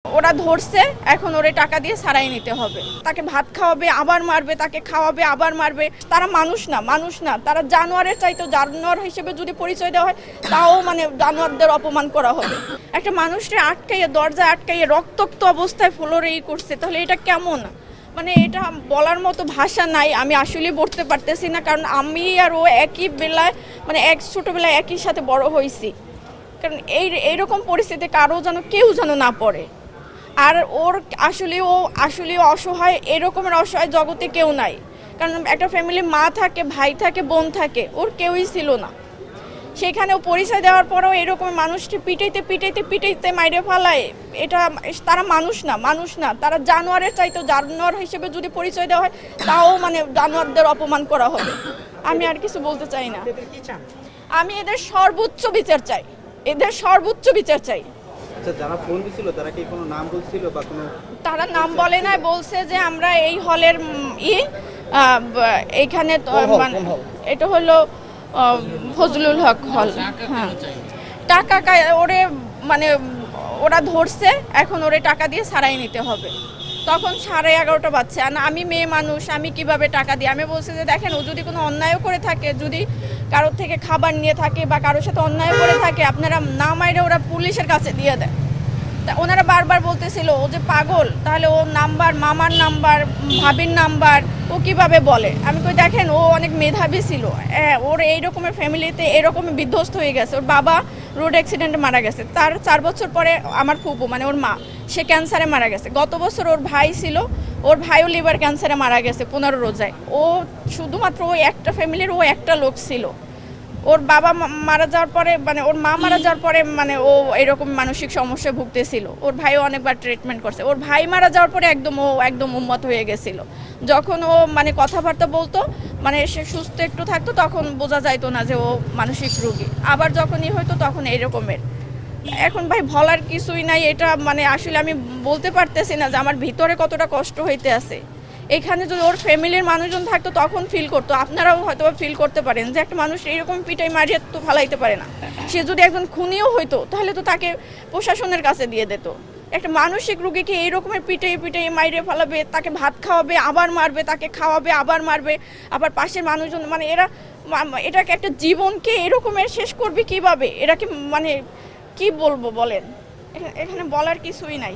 ওরা ধরছে, এখন ওরে টাকা দিয়ে ছাড়াই নিতে হবে। তাকে ভাত খাওয়াবে আবার মারবে, তাকে খাওয়াবে আবার মারবে। তারা মানুষ না, তারা জানোয়ারের চাইতে জানোয়ার হিসেবে যদি পরিচয় দেওয়া হয় তাও জানোয়ারদের অপমান করা হবে। একটা মানুষকে আটকাইয়ে, দরজায় আটকাইয়ে রক্তাক্ত অবস্থায় ফ্লোরে করছে, তাহলে এটা কেমন? এটা বলার মতো ভাষা নাই। আমি আসলে বলতে পারতেছি না, কারণ আমি আর ও একই বেলায় ছোটবেলায় একই সাথে বড় হয়েছি। কারণ এইরকম পরিস্থিতি কেউ যেন না পড়ে। আর ওর আসলে অসহায়, এরকমের অসহায় জগতে কেউ নাই। কারণ একটা ফ্যামিলি মা থাকে, ভাই থাকে, বোন থাকে, ওর কেউই ছিল না। সেখানেও পরিচয় দেওয়ার পরেও এরকম মানুষটি পিটাইতে মাইরে ফেলায়। এটা তারা মানুষ না, তারা জানোয়ারের চাইতে জানোয়ার হিসেবে যদি পরিচয় দেওয়া হয় তাও জানোয়ারদের অপমান করা হবে। আমি আর কিছু বলতে চাই না। আমি এদের সর্বোচ্চ বিচার চাই। আচ্ছা, যারা ফোন দিছিল তারা কি কোনো নাম বলছিল বা কোনো? তারা নাম বলে না, বলছে যে আমরা এই হলের এইখানে এটা হলো ফজলুল হক হল। হ্যাঁ, টাকা ওরা ধরছে, এখন ওরে টাকা দিয়ে ছাড়াই নিতে হবে। তখন 11:30 বাজছে। আর আমি মেয়ে মানুষ, আমি কিভাবে টাকা দিই? আমি বলছি যে দেখেন, ও যদি কোনো অন্যায় করে থাকে, যদি কারোর থেকে খাবার নিয়ে থাকে বা কারোর সাথে অন্যায় করে থাকে, আপনারা না মাইরে ওরা পুলিশের কাছে দিয়ে দেয়। তা ওনারা বারবার বলতেছিল ও যে পাগল, তাহলে ও নাম্বার, মামার নাম্বার, ভাবির নাম্বার ও কিভাবে বলে? আমি কই দেখেন, ও অনেক মেধাবী ছিল। ওর এই রকমের ফ্যামিলিতে এরকম বিধ্বস্ত হয়ে গেছে। ওর বাবা রোড অ্যাক্সিডেন্টে মারা গেছে। তার 4 বছর পরে আমার ফুপু ওর মা, সে ক্যান্সারে মারা গেছে। গত বছর ওর ভাই ছিল, ওর ভাইও লিভার ক্যান্সারে মারা গেছে 15 রোজায়। ও শুধুমাত্র ওই একটা ফ্যামিলির একটা লোক ছিল। ওর বাবা মারা যাওয়ার পরে ওর মা মারা যাওয়ার পরে ও এরকম মানসিক সমস্যায় ভুগতেছিল। ওর ভাইও অনেকবার ট্রিটমেন্ট করছে। ওর ভাই মারা যাওয়ার পরে একদম উন্মত হয়ে গেছিল। যখন ও কথাবার্তা বলতো, সে সুস্থ একটু থাকতো, তখন বোঝা যাইতো না যে ও মানসিক রোগী। আবার যখনই হয়তো তখন এইরকমের। এখন ভাই বলার কিছুই নাই। এটা আসলে আমি বলতে পারতেছি না যে আমার ভিতরে কতটা কষ্ট হইতে আছে। এখানে যদি ওর ফ্যামিলির মানুষজন থাকতো তখন ফিল করতো। আপনারাও হয়তো ফিল করতে পারেন যে একটা মানুষ এরকম পিটাই মারিয়ে তো ফালাইতে পারে না। সে যদি একজন খুনিও হইতো তাহলে তো তাকে প্রশাসনের কাছে দিয়ে দিত। একটা মানসিক রোগীকে এইরকমের পিটাই মারিয়ে ফেলাবে, তাকে ভাত খাওয়াবে আবার মারবে, তাকে খাওয়াবে আবার মারবে, আবার পাশের মানুষজন এটাকে একটা জীবনকে এরকমের শেষ করবে কিভাবে? এরা কি কি বলবো বলেন? এখানে বলার কিছুই নাই।